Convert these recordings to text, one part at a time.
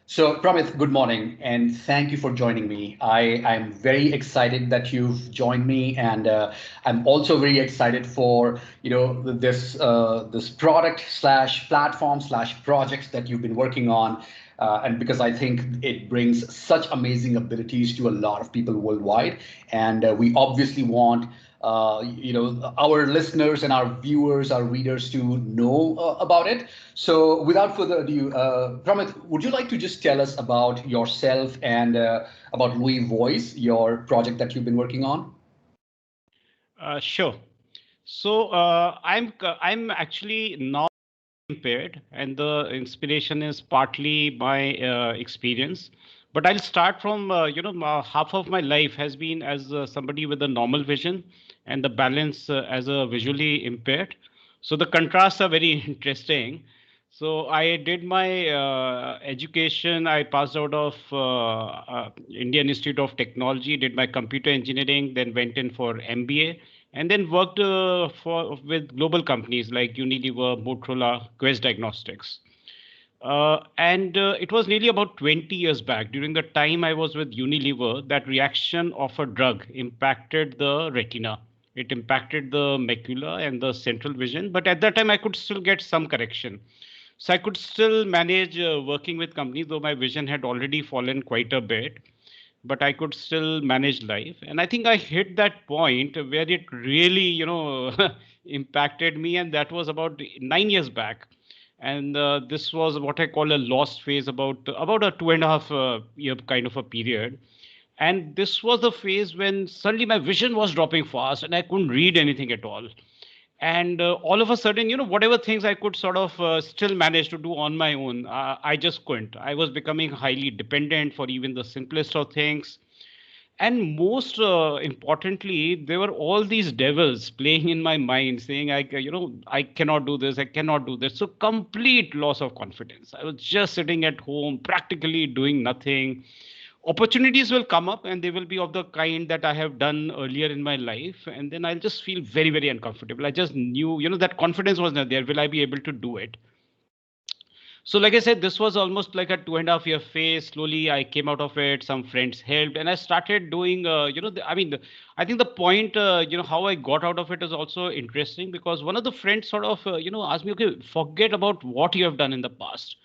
So, Pramit, good morning, and thank you for joining me. I'm very excited that you've joined me, and I'm also very excited for this product slash platform slash projects that you've been working on, and because I think it brings such amazing abilities to a lot of people worldwide, and we obviously want our listeners and our viewers, our readers to know about it. So, without further ado, Pramit, would you like to just tell us about yourself and about Louie Voice, your project that you've been working on? Sure. So I'm actually now impaired, and the inspiration is partly my experience. But I'll start from half of my life has been as somebody with a normal vision, and the balance as a visually impaired. So the contrasts are very interesting. So I did my education. I passed out of Indian Institute of Technology, did my computer engineering, then went in for MBA, and then worked for with global companies like Unilever, Motorola, Quest Diagnostics. And it was nearly about 20 years back. During the time I was with Unilever, that reaction of a drug impacted the retina. It impacted the macula and the central vision. But at that time, I could still get some correction. So I could still manage working with companies, though my vision had already fallen quite a bit. But I could still manage life. And I think I hit that point where it really, impacted me. And that was about 9 years back. And this was what I call a lost phase, about a 2.5 year kind of a period. And this was the phase when suddenly my vision was dropping fast and I couldn't read anything at all. And all of a sudden, whatever things I could sort of still manage to do on my own, I just couldn't. I was becoming highly dependent for even the simplest of things. And most importantly, there were all these devils playing in my mind saying, I cannot do this, I cannot do this. So complete loss of confidence. I was just sitting at home, practically doing nothing. Opportunities will come up and they will be of the kind that I have done earlier in my life. And then I'll just feel very, very uncomfortable. I just knew, that confidence was not there. Will I be able to do it? So, like I said, this was almost like a 2.5 year phase. Slowly, I came out of it. Some friends helped, and I started doing. I think the point, how I got out of it is also interesting because one of the friends sort of, asked me, okay, forget about what you have done in the past.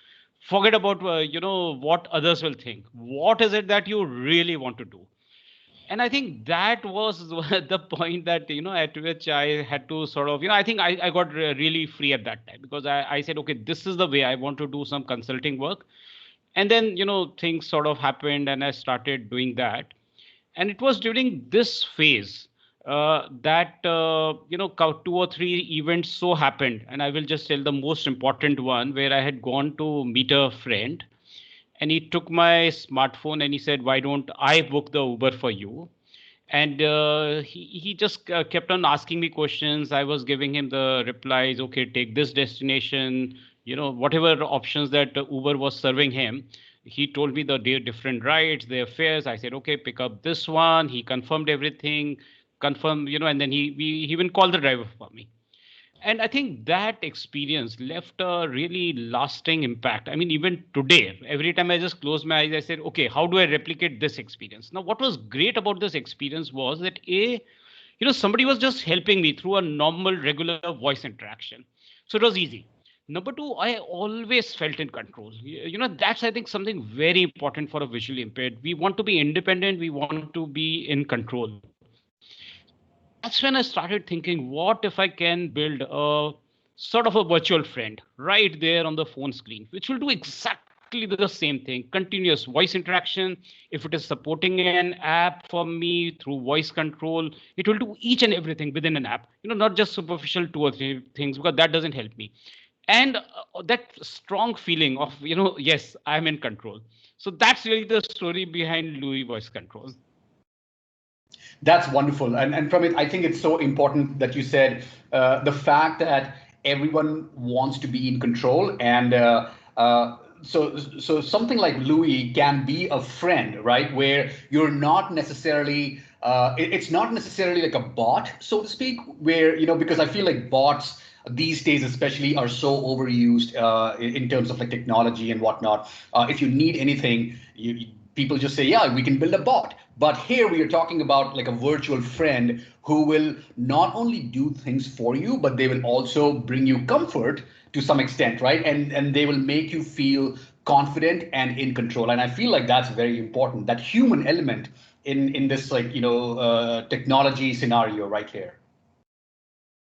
Forget about, what others will think. What is it that you really want to do? And I think that was the point that at which I had to sort of I got really free at that time because I said, okay, this is the way I want to do some consulting work. And then things sort of happened and I started doing that. And it was during this phase that 2 or 3 events so happened, and I will just tell the most important one, where I had gone to meet a friend, and he took my smartphone and he said, why don't I book the Uber for you? And he just kept on asking me questions. I was giving him the replies, okay, take this destination, whatever options that Uber was serving him. He told me the different rides, their fares. I said, okay, pick up this one. He confirmed everything, confirmed, and then he even called the driver for me. And I think that experience left a really lasting impact. I mean, even today, every time I just close my eyes, I said, okay, how do I replicate this experience? Now, what was great about this experience was that somebody was just helping me through a normal, regular voice interaction. So it was easy. Number two, I always felt in control. That's, I think, something very important for a visually impaired. We want to be independent. We want to be in control. So that's when I started thinking, what if I can build a sort of a virtual friend right there on the phone screen, which will do exactly the same thing, continuous voice interaction. If it is supporting an app for me through voice control, it will do each and everything within an app, not just superficial 2 or 3 things, because that doesn't help me. And that strong feeling of, yes, I'm in control. So that's really the story behind Louis voice control. That's wonderful. And from it, I think it's so important that you said the fact that everyone wants to be in control. And so something like Louis can be a friend, right? Where you're not necessarily, it's not necessarily like a bot, so to speak, where, because I feel like bots these days especially are so overused in terms of like technology and whatnot. If you need anything, people just say, yeah, we can build a bot. But here we are talking about like a virtual friend who will not only do things for you, but they will also bring you comfort to some extent, right? And they will make you feel confident and in control. And I feel like that's very important, that human element in this like technology scenario right here.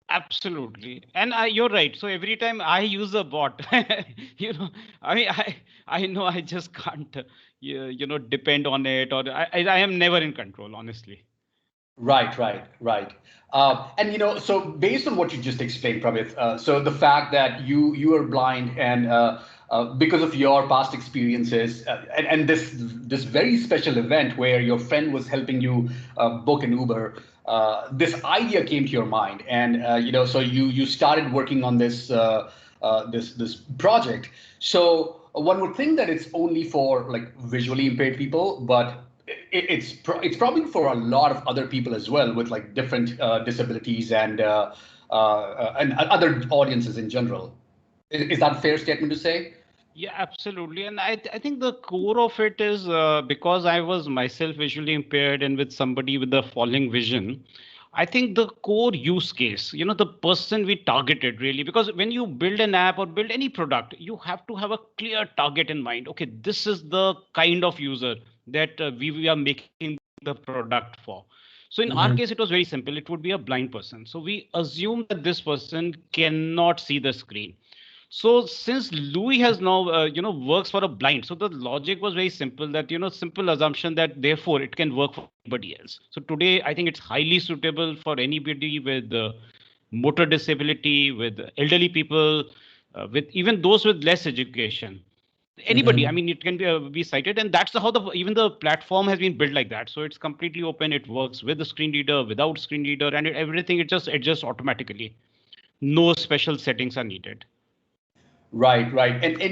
Absolutely. And you're right. So every time I use a bot, I mean, I know I just can't, depend on it, or I am never in control, honestly. Right, right, right. And so based on what you just explained, Prabith, so the fact that you are blind and because of your past experiences and this very special event where your friend was helping you book an Uber, this idea came to your mind, and so you started working on this project. So one would think that it's only for like visually impaired people, but it's probably for a lot of other people as well with like different disabilities and other audiences in general. Is that a fair statement to say? Yeah, absolutely. And I think the core of it is because I was myself visually impaired and with somebody with the falling vision. I think the core use case, the person we targeted really, because when you build an app or build any product, you have to have a clear target in mind. Okay, this is the kind of user that we are making the product for. So in our case, Hmm. it was very simple. It would be a blind person. So we assume that this person cannot see the screen. So since Louis has now, works for a blind, so the logic was very simple that, simple assumption that therefore it can work for anybody else. So today, I think it's highly suitable for anybody with motor disability, with elderly people, with even those with less education. Anybody, I Hmm. mean, it can be cited, and that's how the even the platform has been built like that. So it's completely open. It works with the screen reader, without screen reader, and everything. It just adjusts automatically. No special settings are needed. Right, right, and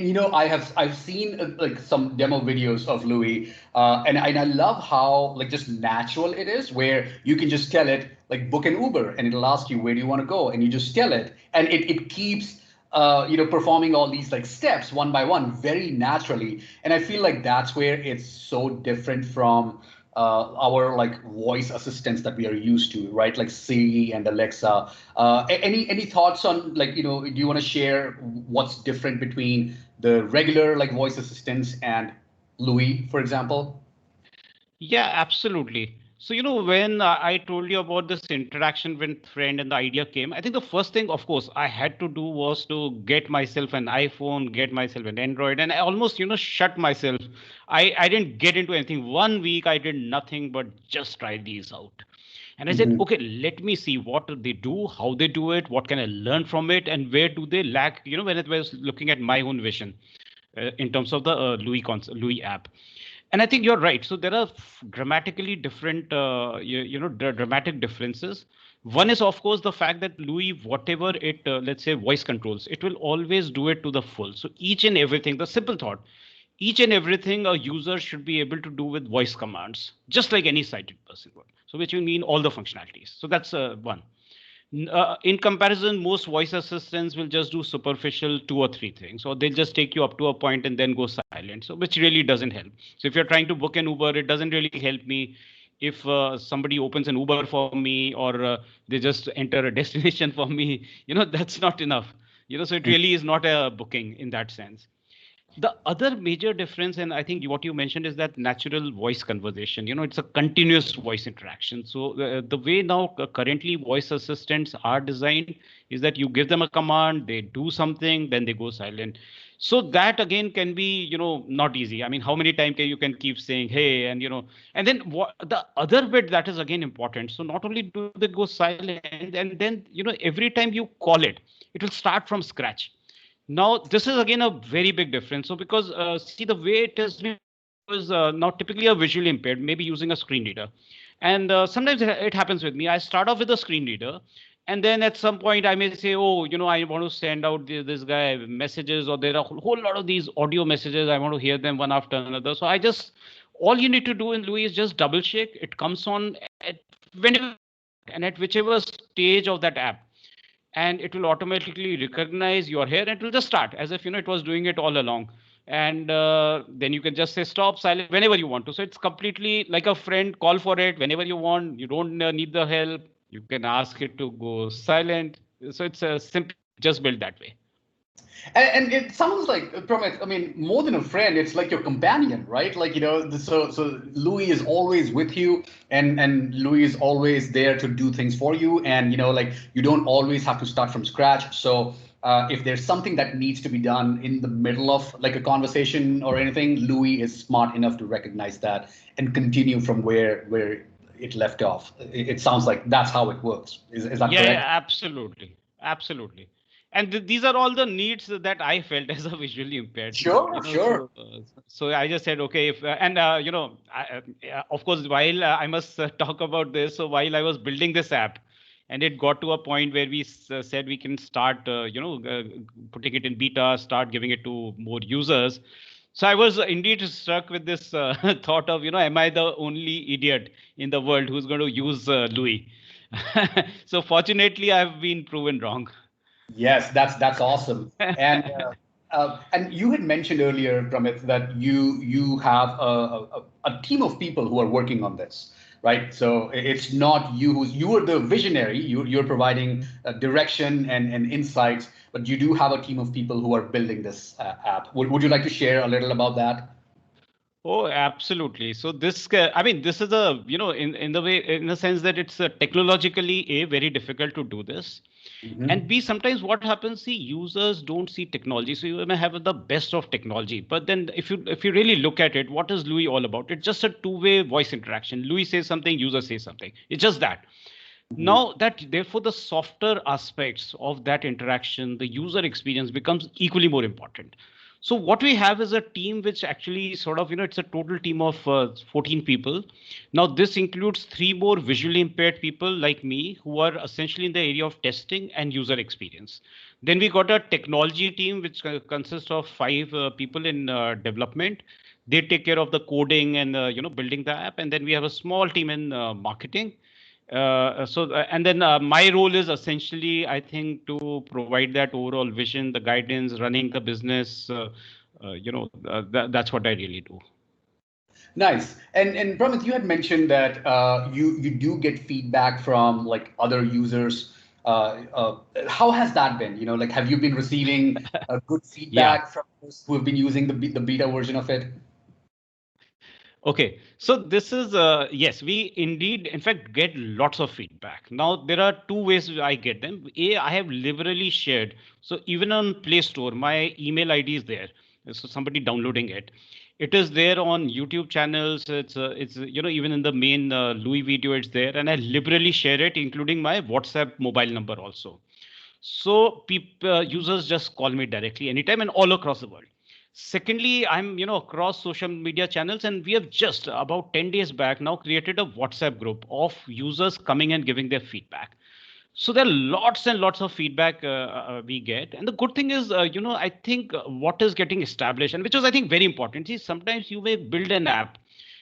I've seen like some demo videos of Louis, and I love how like just natural it is, where you can just tell it like book an Uber, and it'll ask you where do you want to go, and you just tell it, and it keeps performing all these like steps one by one very naturally, and I feel like that's where it's so different from our like voice assistants that we are used to, right? Like Siri and Alexa. Any thoughts on like do you want to share what's different between the regular like voice assistants and Louis, for example? Yeah, absolutely. So, when I told you about this interaction with friend and the idea came, I think the first thing, of course, I had to do was to get myself an iPhone, get myself an Android, and I almost, shut myself. I didn't get into anything. 1 week, I did nothing but just try these out. And I said, Hmm. okay, let me see what they do, how they do it, what can I learn from it, and where do they lack, when it was looking at my own vision in terms of the Louis app. And I think you're right. So there are dramatically different, dramatic differences. One is, of course, the fact that Louis, whatever it, let's say, voice controls, it will always do it to the full. So each and everything, the simple thought, each and everything a user should be able to do with voice commands, just like any sighted person would. So which will mean all the functionalities. So that's one. In comparison, most voice assistants will just do superficial two or three things, or they'll just take you up to a point and then go silent. So, which really doesn't help. So, if you're trying to book an Uber, it doesn't really help me if somebody opens an Uber for me or they just enter a destination for me. That's not enough. So it really is not a booking in that sense. The other major difference, and I think what you mentioned, is that natural voice conversation. It's a continuous voice interaction. So the way now currently voice assistants are designed is that you give them a command, they do something, then they go silent. So that again can be, not easy. I mean, how many times can you can keep saying hey, and then what the other bit that is again important. So not only do they go silent, and then every time you call it will start from scratch. Now, this is again a very big difference. So, because see, the way it has been was now typically a visually impaired, maybe using a screen reader. And sometimes it happens with me. I start off with a screen reader. And then at some point, I may say, oh, I want to send out this guy messages, or there are a whole lot of these audio messages. I want to hear them one after another. So, all you need to do in Louis is just double check. It comes on at whenever and at whichever stage of that app, and it will automatically recognize your hair and it will just start as if it was doing it all along. And then you can just say stop silent whenever you want to. So it's completely like a friend. Call for it whenever you want. You don't need the help. You can ask it to go silent. So it's simply just built that way. And it sounds like, Pramit, I mean, more than a friend, it's like your companion, right? Like, so Louis is always with you, and Louis is always there to do things for you. And, like you don't always have to start from scratch. So if there's something that needs to be done in the middle of like a conversation or anything, Louis is smart enough to recognize that and continue from where it left off. It sounds like that's how it works. Is that Yeah, correct? absolutely, absolutely. And these are all the needs that I felt as a visually impaired. Sure, sure. So I just said, okay, if and of course, while I must talk about this. So while I was building this app, and it got to a point where we said we can start, putting it in beta, start giving it to more users. So I was indeed struck with this thought of, am I the only idiot in the world who's going to use Louis? So fortunately, I've been proven wrong. Yes, that's awesome. And you had mentioned earlier, Pramit, that you have a team of people who are working on this, right? So it's not you are the visionary. You're providing direction and insights, but you do have a team of people who are building this app. Would you like to share a little about that? Oh, absolutely. So this, I mean, this is in the way, in the sense that it's technologically very difficult to do this. And Hmm. B, sometimes what happens, see, users don't see technology. So you may have the best of technology, but then if you really look at it, what is Louis all about? It's just a two-way voice interaction. Louis says something, user says something. It's just that. Hmm. Now that therefore the softer aspects of that interaction, the user experience becomes equally more important. So what we have is a team which actually sort of, it's a total team of 14 people. Now this includes three more visually impaired people like me who are essentially in the area of testing and user experience. Then we got a technology team which consists of five people in development. They take care of the coding and building the app. And then we have a small team in marketing. And then my role is essentially, I think, to provide that overall vision, the guidance, running the business. That's what I really do. Nice. And Pramit, you had mentioned that you do get feedback from like other users. How has that been? Like have you been receiving good Yeah. feedback from those who have been using the beta version of it? Okay. So this is yes, we indeed, in fact, get lots of feedback. Now there are two ways I get them. A, I have liberally shared. So even on Play Store, my email ID is there. So somebody downloading it. It is there on YouTube channels. It's even in the main Louis video, it's there, and I liberally share it, including my WhatsApp mobile number also. So people, users just call me directly anytime and all across the world. Secondly, I'm across social media channels, and we have just about 10 days back now created a WhatsApp group of users coming and giving their feedback. So there are lots and lots of feedback we get, and the good thing is, I think what is getting established, and which was I think very important. See, sometimes you may build an app,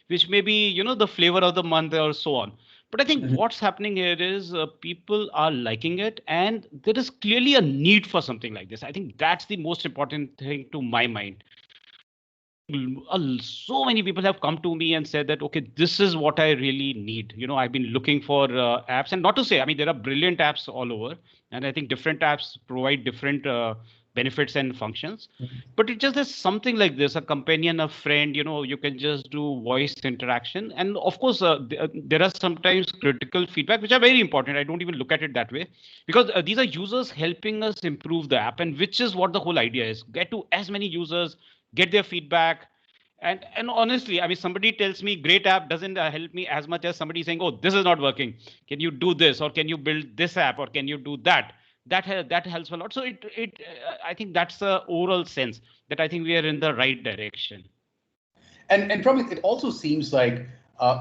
which may be the flavor of the month or so on. But I think what's happening here is people are liking it, and there is clearly a need for something like this. I think that's the most important thing to my mind. So many people have come to me and said that, okay, this is what I really need. I've been looking for apps, and not to say, I mean, there are brilliant apps all over, and I think different apps provide different benefits and functions. But it just is something like this, a companion, a friend. You can just do voice interaction, and of course, there are sometimes critical feedback, which are very important. I don't even look at it that way, because these are users helping us improve the app, and which is what the whole idea is: get to as many users, get their feedback. And honestly, I mean, somebody tells me great app doesn't help me as much as somebody saying, oh, this is not working, can you do this, or can you build this app, or can you do that. That helps a lot. So it I think that's the overall sense that I think we are in the right direction. And from it also seems like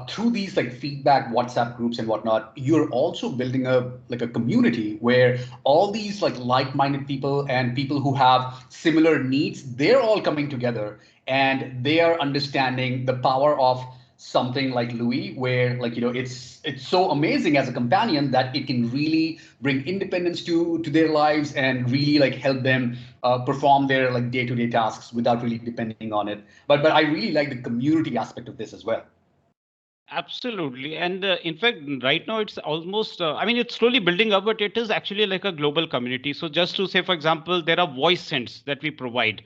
through these like feedback WhatsApp groups and whatnot, you're also building a community where all these like-minded people and people who have similar needs, they're all coming together and they are understanding the power of something like Louie, where like it's so amazing as a companion that it can really bring independence to their lives and really like help them perform their like day-to-day tasks without really depending on it. But I really like the community aspect of this as well. Absolutely. And in fact, right now it's almost, I mean, it's slowly building up, but it is actually like a global community. So, just to say, for example, there are voice hints that we provide,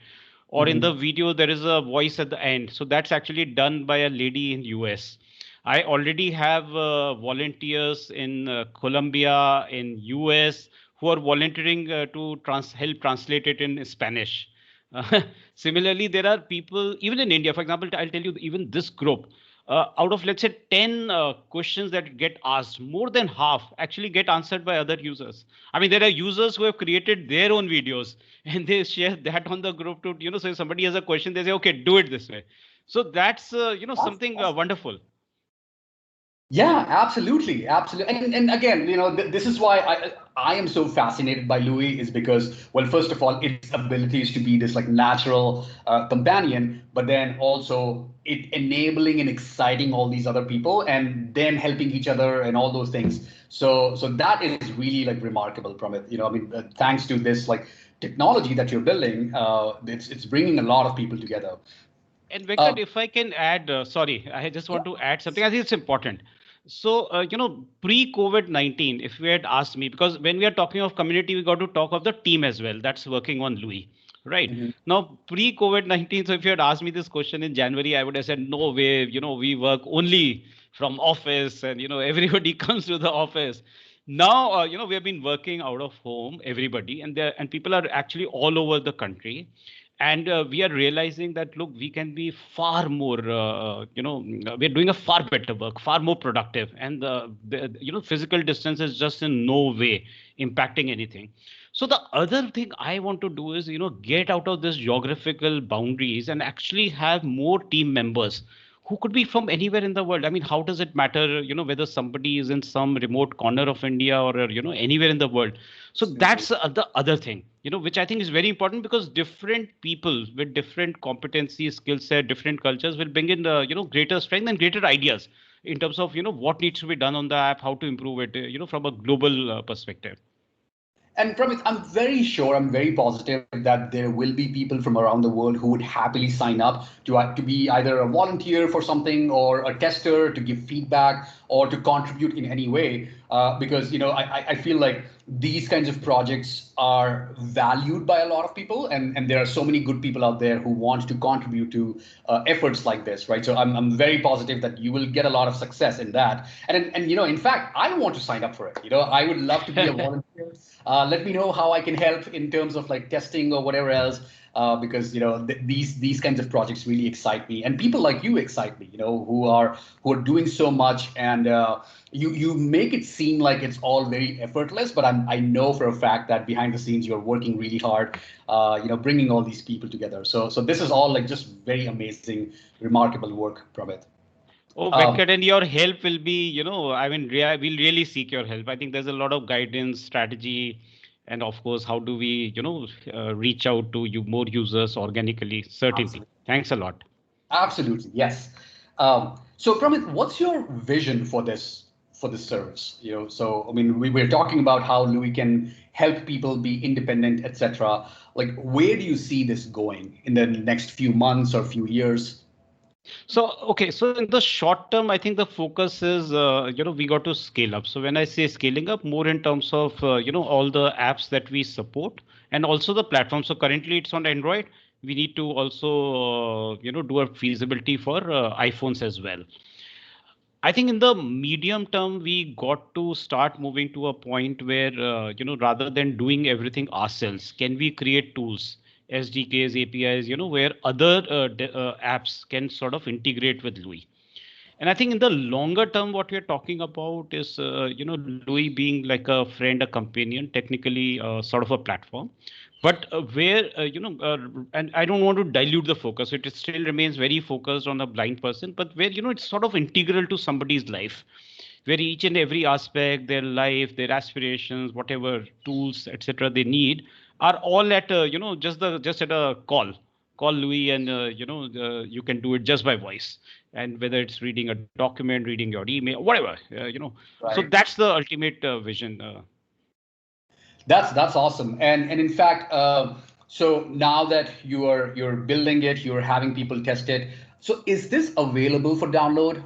or in the Mhm. video, there is a voice at the end. So, that's actually done by a lady in US. I already have volunteers in Colombia, in US, who are volunteering to help translate it in Spanish. Uh, Similarly, there are people even in India. For example, I'll tell you, even this group, out of let's say 10 questions that get asked, more than half actually get answered by other users. I mean, there are users who have created their own videos and they share that on the group to, so if somebody has a question, they say, okay, do it this way. So that's, something wonderful. Yeah, absolutely, absolutely. And again, this is why I am so fascinated by Louis is because, well, first of all, its abilities to be this like natural companion, but then also it enabling and exciting all these other people and them helping each other and all those things. So that is really like remarkable from it. I mean, thanks to this like technology that you're building, it's bringing a lot of people together. And Uh, Venkat, if I can add, sorry, I just yeah. want to add something. I think it's important. So, pre-COVID-19, if we had asked me, because when we are talking of community, we got to talk of the team as well. That's working on Louis, right? Mhm. Now, pre-COVID-19, so if you had asked me this question in January, I would have said, no way, we work only from office and, everybody comes to the office. Now, we have been working out of home, everybody, and people are actually all over the country, and we are realizing that look, we can be far more we're doing a far better work, far more productive, and physical distance is just in no way impacting anything. So the other thing I want to do is get out of this geographical boundaries and actually have more team members who could be from anywhere in the world. I mean, how does it matter, whether somebody is in some remote corner of India or, anywhere in the world? So Absolutely. that's the other thing, which I think is very important, because different people with different competencies, skill set, different cultures will bring in, greater strength and greater ideas in terms of, what needs to be done on the app, how to improve it, from a global perspective. And from it, I'm very sure, I'm very positive that there will be people from around the world who would happily sign up to be either a volunteer for something or a tester to give feedback or to contribute in any way. Because I feel like these kinds of projects are valued by a lot of people, and there are so many good people out there who want to contribute to efforts like this, right? So I'm very positive that you will get a lot of success in that. And in fact, I want to sign up for it. I would love to be a volunteer. Let me know how I can help in terms of like testing or whatever else, because these kinds of projects really excite me, and people like you excite me. Who are doing so much, and you make it seem like it's all very effortless, but I know for a fact that behind the scenes you're working really hard, bringing all these people together. So this is all like just very amazing, remarkable work from it. Oh, Um, Venkat, and your help will be, I mean, we'll really seek your help. I think there's a lot of guidance, strategy, and of course, how do we, reach out to you more users organically? Certainly. Absolutely. Thanks a lot. Absolutely, yes. So, Pramit, what's your vision for this service? So I mean, we're talking about how Louis can help people be independent, etc. Like, where do you see this going in the next few months or few years? So, okay, so in the short term, I think the focus is, we got to scale up. So when I say scaling up, more in terms of, all the apps that we support and also the platform. So currently it's on Android. We need to also, do a feasibility for iPhones as well. I think in the medium term, we got to start moving to a point where, rather than doing everything ourselves, can we create tools, SDKs, APIs, where other apps can sort of integrate with Louis. And I think in the longer term, what we're talking about is, Louis being like a friend, a companion, technically sort of a platform, but where, and I don't want to dilute the focus. It still remains very focused on a blind person, but where, it's sort of integral to somebody's life, where each and every aspect, their life, their aspirations, whatever tools, etc., they need are all at, just at a call. call Louie and you can do it just by voice, and whether it's reading a document, reading your email, whatever, so Right. that's the ultimate vision. That's awesome. And in fact, so now that you're building it, you're having people test it. So is this available for download,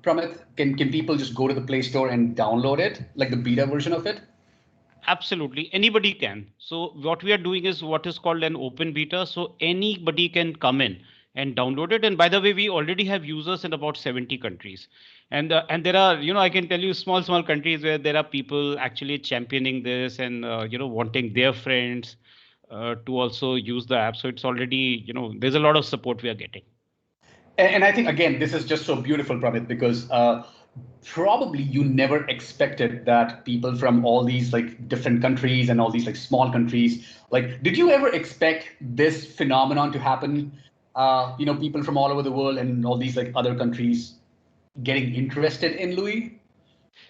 Pramit? Can people just go to the Play Store and download it, like the beta version of it? Absolutely, anybody can. So what we are doing is what is called an open beta. So anybody can come in and download it. And by the way, we already have users in about 70 countries. And there are, I can tell you small countries where there are people actually championing this and wanting their friends to also use the app. So it's already, there's a lot of support we are getting. And I think again, this is just so beautiful, Pramit, because probably you never expected that people from all these like different countries and all these like small countries, like, did you ever expect this phenomenon to happen? People from all over the world and all these like other countries getting interested in Louis?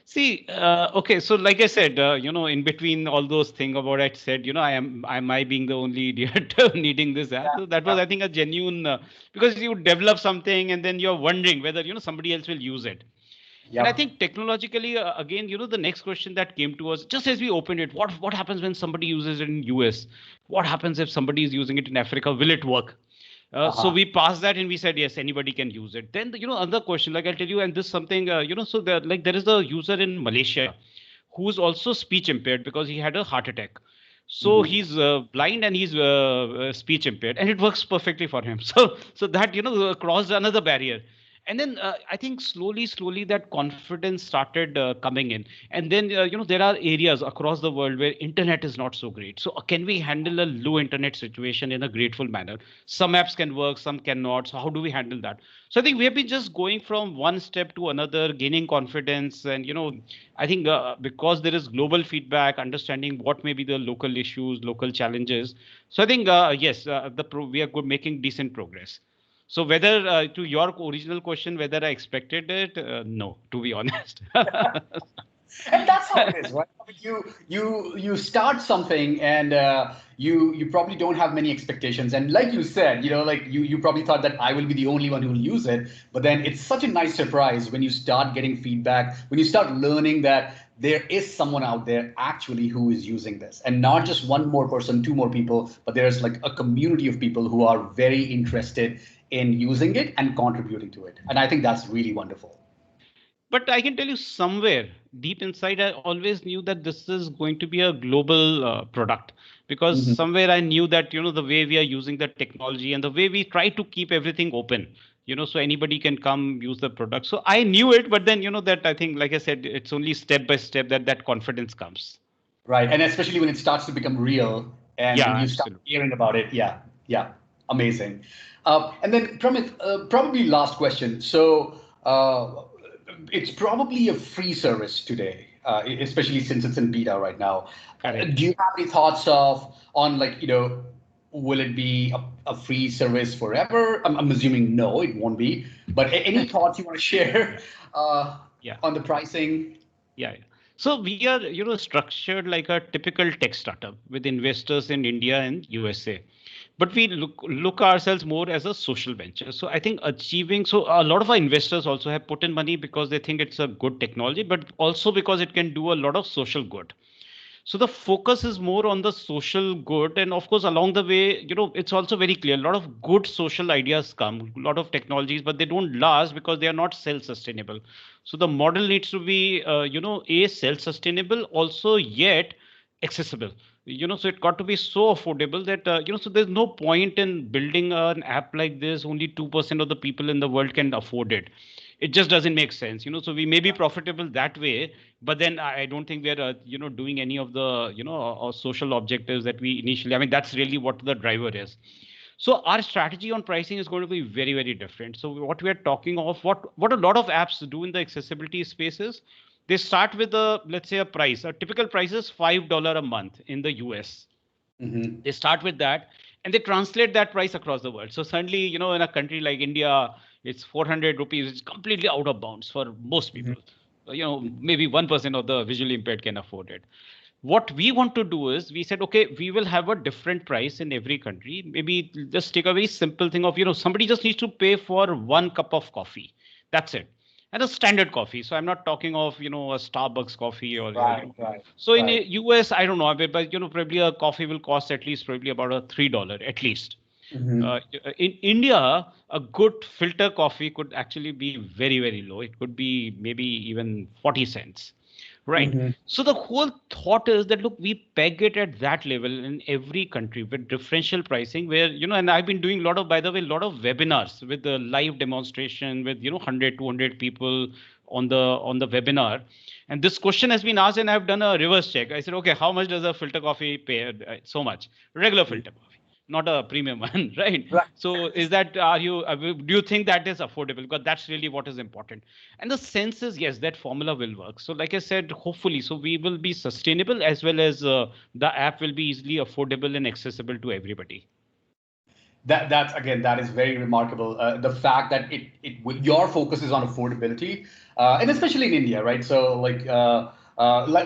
See, okay, so like I said, in between all those things about I said, am I being the only idiot needing this app? So that was, I think, a genuine because you develop something and then you're wondering whether somebody else will use it. And I Yep. think technologically, again, the next question that came to us just as we opened it, what happens when somebody uses it in US? What happens if somebody is using it in Africa? Will it work? So Uh-huh. we passed that and we said yes, anybody can use it. Then other question, like I'll tell you, and this something so there is a user in Malaysia who's also speech impaired because he had a heart attack. So Hmm. he's blind and he's speech impaired, and it works perfectly for him. So that crossed another barrier. And then I think slowly that confidence started coming in. And then there are areas across the world where internet is not so great. So can we handle a low internet situation in a grateful manner? Some apps can work, some cannot. So how do we handle that? So I think we have been just going from one step to another, gaining confidence. And I think because there is global feedback, understanding what may be the local issues, local challenges. So I think yes, we are making decent progress. So whether to your original question, whether I expected it, no, to be honest. And that's how it is, right? I mean, you start something and you probably don't have many expectations, and like you said, like you probably thought that I will be the only one who will use it, but then it's such a nice surprise when you start getting feedback, when you start learning that there is someone out there actually who is using this, and not just one more person, two more people, but there's like a community of people who are very interested in using it and contributing to it, and I think that's really wonderful. But I can tell you somewhere deep inside, I always knew that this is going to be a global product because somewhere I knew that, the way we are using the technology and the way we try to keep everything open, so anybody can come use the product. So I knew it, but then, that I think, like I said, it's only step by step that confidence comes. Right. And especially when it starts to become real Yeah, and you start absolutely. hearing about it. Yeah. Yeah. Amazing. And then, Pramit, probably last question. So it's probably a free service today, especially since it's in beta right now. Correct. Do you have any thoughts of on like, will it be a free service forever? I'm assuming no, it won't be. But any thoughts you want to share Yeah. on the pricing? Yeah. So we are, structured like a typical tech startup with investors in India and USA. But we look ourselves more as a social venture. So I think achieving so a lot of our investors also have put in money because they think it's a good technology, but also because it can do a lot of social good. So the focus is more on the social good, and of course along the way, it's also very clear a lot of good social ideas come, a lot of technologies, but they don't last because they are not self sustainable. So the model needs to be a self sustainable also yet accessible. So it got to be so affordable that so there's no point in building an app like this. Only 2% of the people in the world can afford it. It just doesn't make sense. So we may be profitable that way, but then I don't think we're doing any of the social objectives that we initially, I mean, that's really what the driver is. So our strategy on pricing is going to be very, very different. So what we are talking of, what a lot of apps do in the accessibility spaces, they start with a, let's say, a price. A typical price is $5 a month in the US. Hmm. They start with that and they translate that price across the world. So suddenly, in a country like India, it's 400 rupees. It's completely out of bounds for most people. Maybe 1% of the visually impaired can afford it. What we want to do is we said, okay, we will have a different price in every country. Maybe just take a very simple thing of, somebody just needs to pay for 1 cup of coffee. That's it. And a standard coffee. So I'm not talking of, a Starbucks coffee or, Right, right, so in right. US, I don't know, but, probably a coffee will cost at least probably about a $3 at least. Mm-hmm. In India, a good filter coffee could actually be very, very low. It could be maybe even 40 cents. Right. Mm-hmm. So the whole thought is that, look, we peg it at that level in every country with differential pricing where, and I've been doing a lot of, by the way, a lot of webinars with the live demonstration with, 100, 200 people on the webinar. And this question has been asked and I've done a reverse check. I said, okay, how much does a filter coffee pay? So much. Regular filter coffee, not a premium one, right? Right. So is that, do you think that is affordable? Because that's really what is important. And the sense is, yes, that formula will work. So like I said, hopefully, so we will be sustainable as well as the app will be easily affordable and accessible to everybody. That's again, that is very remarkable. The fact that your focus is on affordability, and especially in India, right? So like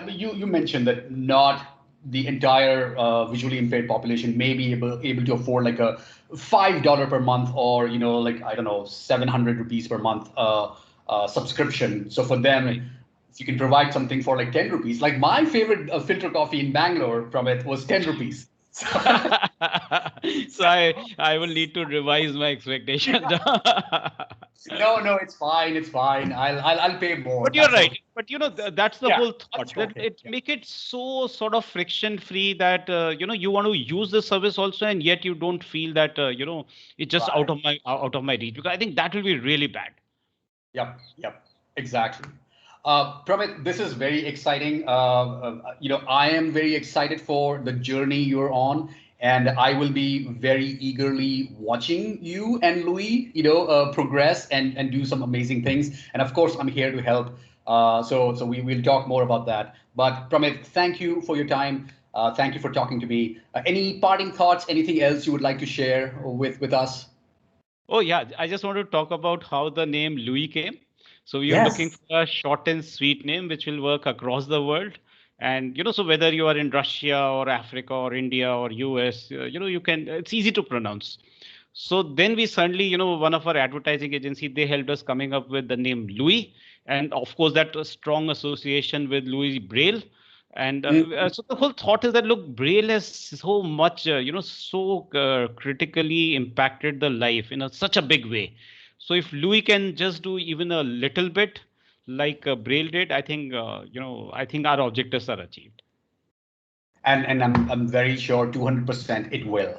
you mentioned that not the entire visually impaired population may be able to afford like a $5 per month, or like, I don't know, 700 rupees per month subscription. So for them, Right. if you can provide something for like 10 rupees, like my favorite filter coffee in Bangalore from it was 10 rupees. So I will need to revise my expectations. No, no, it's fine. It's fine. I'll pay more. But you're That's right. okay. But that's the Yeah, whole that's thought, that okay. it Yeah. make it so sort of friction free that you want to use the service also, and yet you don't feel that it's just Right. out of my reach, because I think that will be really bad. Yep. Yep. Exactly. Pramit, this is very exciting. I am very excited for the journey you're on, and I will be very eagerly watching you and Louis, progress and do some amazing things. And of course, I'm here to help. So we will talk more about that. But Pramit, thank you for your time. Thank you for talking to me. Any parting thoughts? Anything else you would like to share with us? Oh yeah, I just want to talk about how the name Louis came. So we are looking Yes. for a short and sweet name which will work across the world. And so whether you are in Russia or Africa or India or US, you can, it's easy to pronounce. So then we suddenly, one of our advertising agency, they helped us coming up with the name Louis, and of course that strong association with Louis Braille. And so the whole thought is that, look, Braille has so much, so critically impacted the life in such a big way. So if Louis can just do even a little bit like Braille did, I think, I think our objectives are achieved. And I'm very sure 200% it will.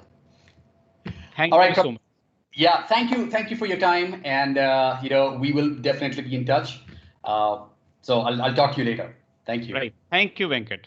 All Thank you right. so much. Yeah, thank you for your time, and we will definitely be in touch. Uh, so I'll talk to you later. Thank you. Right. Thank you, Venkat.